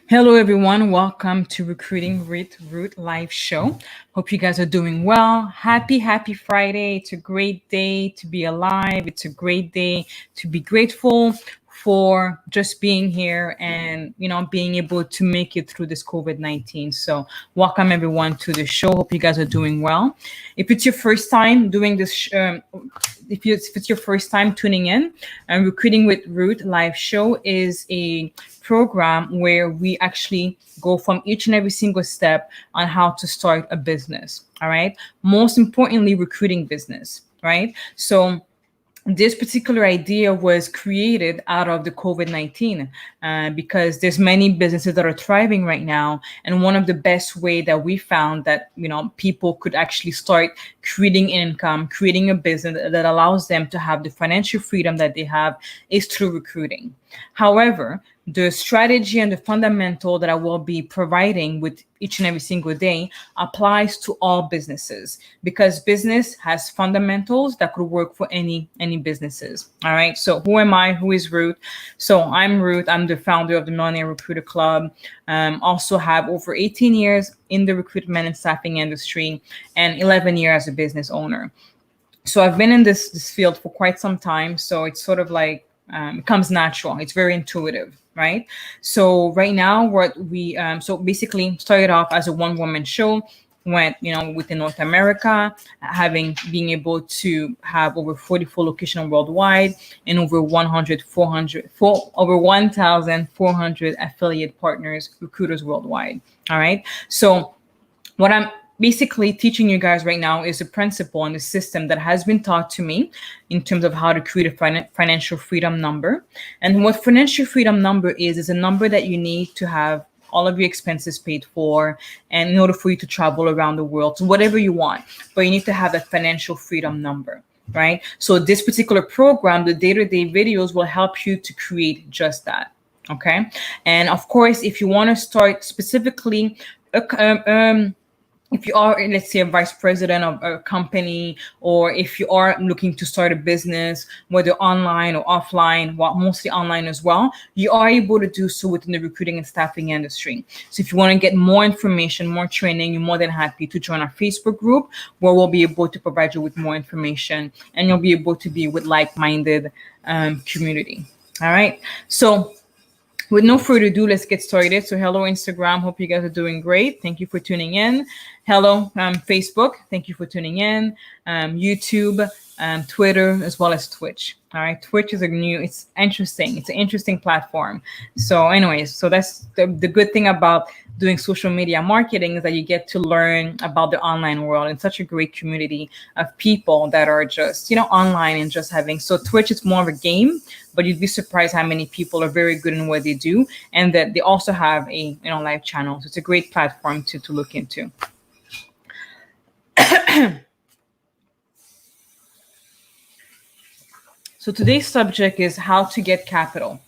Hello, everyone. Welcome to Recruiting with Ruth live show. Hope you guys are doing well. Happy Friday. It's a great day to be alive. It's a great day to be grateful for just being here and, being able to make it through this COVID-19. So welcome everyone to the show. Hope you guys are doing well. If it's your first time doing this, if it's your first time tuning in, Recruiting with Ruth live show is a program where we actually go from each and every single step on how to start a business. All right. Most importantly, recruiting business. Right. So this particular idea was created out of the COVID-19 because there's many businesses that are thriving right now. And one of the best way that we found that, people could actually start creating income, creating a business that allows them to have the financial freedom that they have is through recruiting. However, the strategy and the fundamental that I will be providing with each and every single day applies to all businesses because business has fundamentals that could work for any businesses. All right. So who am I? Who is Ruth? So I'm Ruth. I'm the founder of the Millionaire Recruiter Club. Also have over 18 years in the recruitment and staffing industry and 11 years as a business owner. So I've been in this field for quite some time. So it's sort of like it comes natural. It's very intuitive, right? So right now, what we so basically started off as a one-woman show, went within North America, being able to have over 44 locations worldwide and over 1,400 affiliate partners, recruiters worldwide. All right. So what I'm basically teaching you guys right now is a principle and a system that has been taught to me in terms of how to create a financial freedom number. And what financial freedom number is a number that you need to have all of your expenses paid for and in order for you to travel around the world to whatever you want, but you need to have that financial freedom number, right? So this particular program, the day-to-day videos will help you to create just that. Okay. And of course, if you want to start specifically, if you are, let's say, a vice president of a company, or if you are looking to start a business, whether online or offline, well, mostly online as well, you are able to do so within the recruiting and staffing industry. So if you want to get more information, more training, you're more than happy to join our Facebook group where we'll be able to provide you with more information and you'll be able to be with like-minded community. All right. So with no further ado, let's get started. So hello, Instagram. Hope you guys are doing great. Thank you for tuning in. Hello, Facebook. Thank you for tuning in. YouTube, Twitter, as well as Twitch. All right. Twitch is it's interesting. It's an interesting platform. So anyways, so that's the good thing about doing social media marketing is that you get to learn about the online world and such a great community of people that are just, online and just having. So Twitch is more of a game, but you'd be surprised how many people are very good in what they do and that they also have a, live channel. So it's a great platform to look into. So today's subject is how to get capital.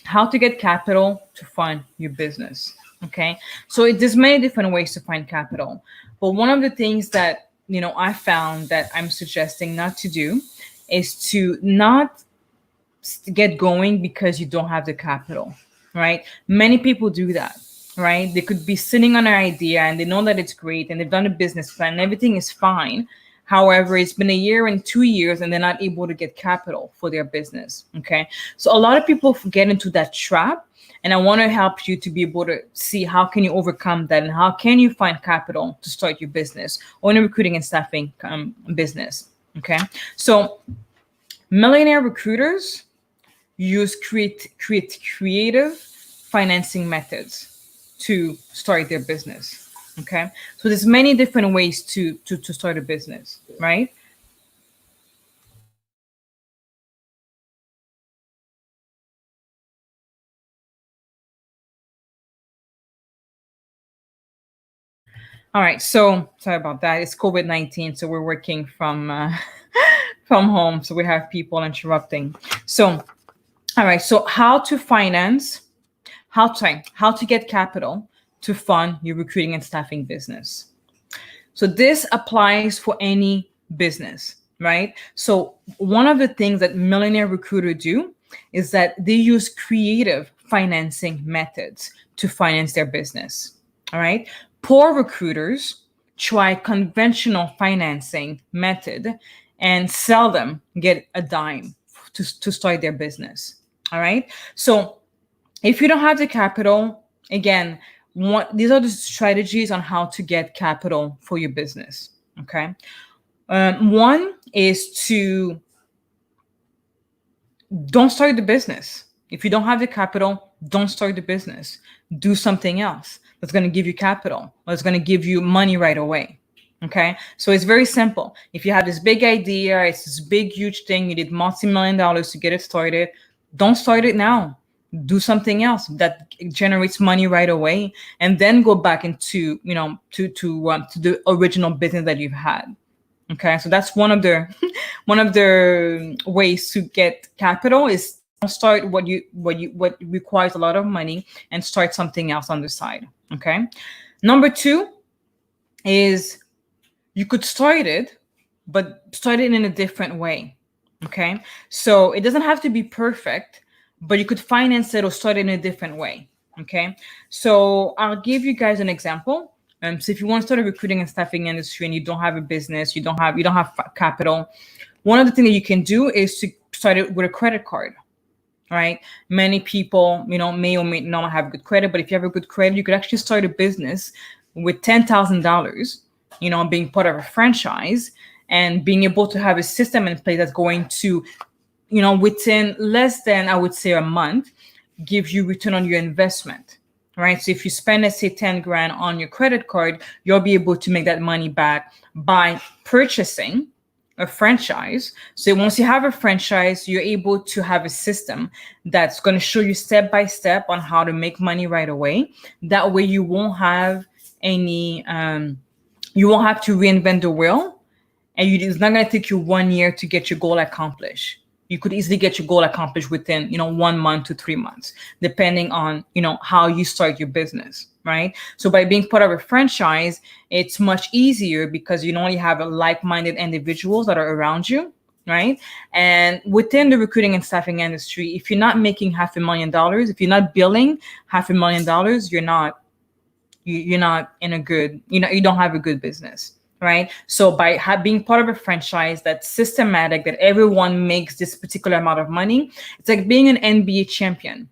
How to get capital to fund your business. Okay. So there's many different ways to find capital. But one of the things that, I found that I'm suggesting not to do is to not get going because you don't have the capital, right? Many people do that, right? They could be sitting on an idea and they know that it's great and they've done a business plan and everything is fine. However, it's been a year and 2 years and they're not able to get capital for their business. Okay. So a lot of people get into that trap. And I want to help you to be able to see how can you overcome that and how can you find capital to start your business or in a recruiting and staffing business. Okay. So millionaire recruiters use creative financing methods to start their business. Okay. So there's many different ways to start a business, right? All right. So sorry about that. It's COVID-19. So we're working from from home. So we have people interrupting. So, all right. So how to get capital to fund your recruiting and staffing business. So this applies for any business, right? So one of the things that millionaire recruiters do is that they use creative financing methods to finance their business. All right. Poor recruiters try conventional financing method and seldom get a dime to start their business. All right. So if you don't have the capital, again, these are the strategies on how to get capital for your business. Okay. One is to don't start the business. If you don't have the capital, don't start the business. Do something else that's going to give you capital, or it's going to give you money right away. Okay. So it's very simple. If you have this big idea, it's this big, huge thing, you need multi-million dollars to get it started, don't start it now. Do something else that generates money right away, and then go back into, to the original business that you've had. Okay, so that's one of the ways to get capital is start what requires a lot of money and start something else on the side. Okay. Number two is you could start it, but start it in a different way. Okay. So it doesn't have to be perfect, but you could finance it or start it in a different way. Okay. So I'll give you guys an example. So if you want to start a recruiting and staffing industry and you don't have a business, you don't have capital, one of the things that you can do is to start it with a credit card. Right? Many people, may or may not have good credit, but if you have a good credit, you could actually start a business with $10,000, being part of a franchise and being able to have a system in place that's going to, within less than, I would say, a month, give you return on your investment. Right. So if you spend, let's say, 10 grand on your credit card, you'll be able to make that money back by purchasing a franchise. So once you have a franchise, you're able to have a system that's going to show you step by step on how to make money right away. That way you won't have you won't have to reinvent the wheel, and it's not going to take you 1 year to get your goal accomplished. You could easily get your goal accomplished within, 1 month to 3 months, depending on, how you start your business, right? So by being part of a franchise, it's much easier because you only have like-minded individuals that are around you, right? And within the recruiting and staffing industry, if you're not making $500,000, if you're not billing $500,000, you're not in a good, you don't have a good business. Right. So by being part of a franchise that's systematic, that everyone makes this particular amount of money, it's like being an NBA champion.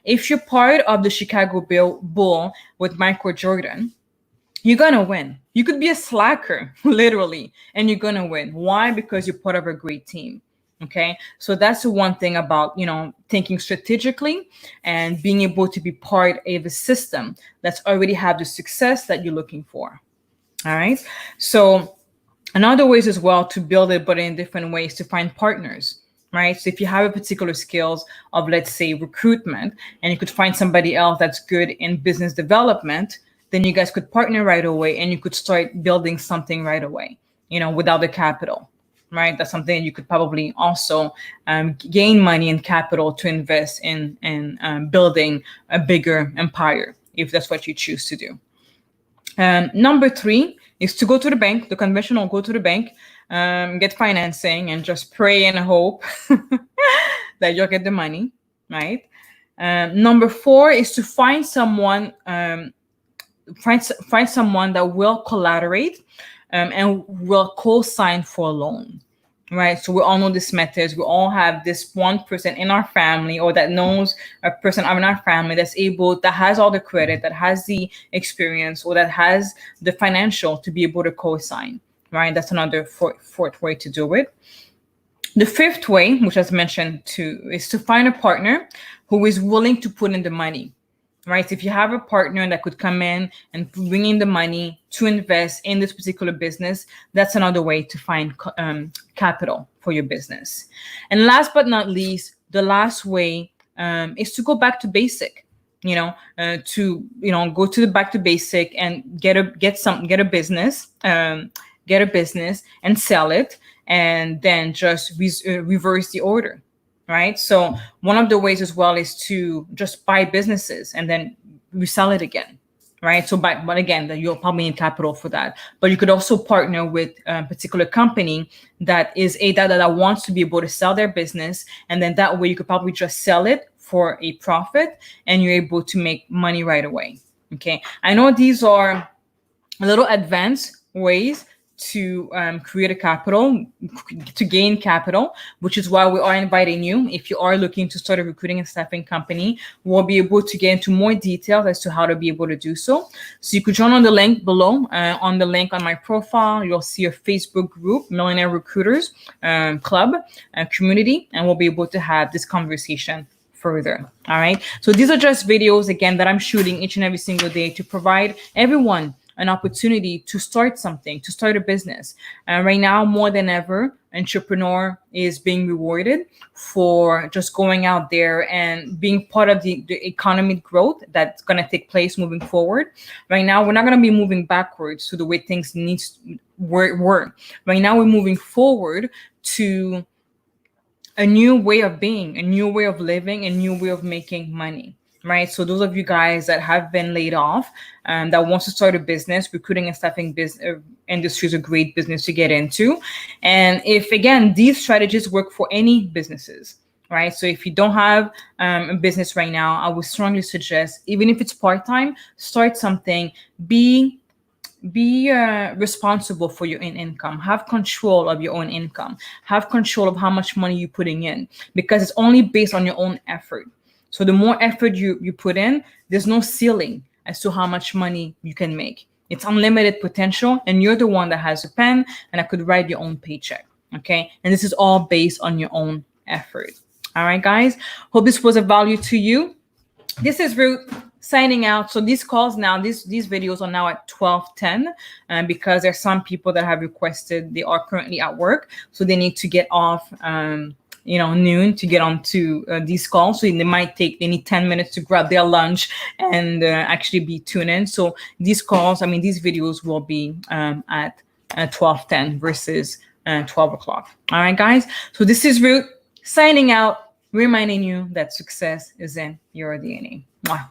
If you're part of the Chicago Bull with Michael Jordan, you're going to win. You could be a slacker, literally, and you're going to win. Why? Because you're part of a great team. Okay. So that's the one thing about, thinking strategically and being able to be part of a system that's already have the success that you're looking for. All right. So another ways as well to build it, but in different ways, to find partners, right? So if you have a particular skills of, let's say, recruitment, and you could find somebody else that's good in business development, then you guys could partner right away and you could start building something right away, without the capital, right? That's something you could probably also gain money and capital to invest in building a bigger empire, if that's what you choose to do. Number three is to go to the bank, the conventional, go to the bank, get financing and just pray and hope that you'll get the money, right? Number four is to find someone, find someone that will collaborate and will co-sign for a loan. Right. So we all know this methods. We all have this one person in our family or that knows a person in our family that has all the credit, that has the experience, or that has the financial to be able to co-sign. Right. That's another fourth way to do it. The fifth way, which I mentioned too, is to find a partner who is willing to put in the money. Right. So if you have a partner that could come in and bring in the money to invest in this particular business, that's another way to find capital for your business. And last but not least, the last way is to go back to basic. Go to back to basic and get a business, and sell it, and then just reverse the order. Right. So one of the ways as well is to just buy businesses and then resell it again. Right. So, but again, you'll probably need capital for that. But you could also partner with a particular company that wants to be able to sell their business. And then that way you could probably just sell it for a profit and you're able to make money right away. Okay, I know these are a little advanced ways to create a capital, to gain capital, which is why we are inviting you. If you are looking to start a recruiting and staffing company, we'll be able to get into more details as to how to be able to do so. So you could join on the link below. On the link on my profile, you'll see a Facebook group, Millionaire Recruiters Club community, and we'll be able to have this conversation further. All right. So these are just videos, again, that I'm shooting each and every single day to provide everyone an opportunity to start something, to start a business. Right now, more than ever, entrepreneur is being rewarded for just going out there and being part of the economic growth that's going to take place moving forward. Right now, we're not going to be moving backwards to the way things were. Right now, we're moving forward to a new way of being, a new way of living, a new way of making money. Right. So those of you guys that have been laid off, that wants to start a business, recruiting and staffing industry is a great business to get into. And if, again, these strategies work for any businesses, right? So if you don't have a business right now, I would strongly suggest, even if it's part-time, start something. Be responsible for your own income. Have control of your own income. Have control of how much money you're putting in, because it's only based on your own effort. So the more effort you put in, there's no ceiling as to how much money you can make. It's unlimited potential, and you're the one that has a pen and I could write your own paycheck. Okay. And this is all based on your own effort. All right, guys. Hope this was of value to you. This is Ruth signing out. So these calls now, these videos are now at 12:10, because there's some people that have requested, they are currently at work, so they need to get off noon to get onto these calls. So they need 10 minutes to grab their lunch and actually be tuned in. So these videos will be at 12:10 versus 12 o'clock. All right, guys. So this is Ruth signing out, reminding you that success is in your DNA. Mwah.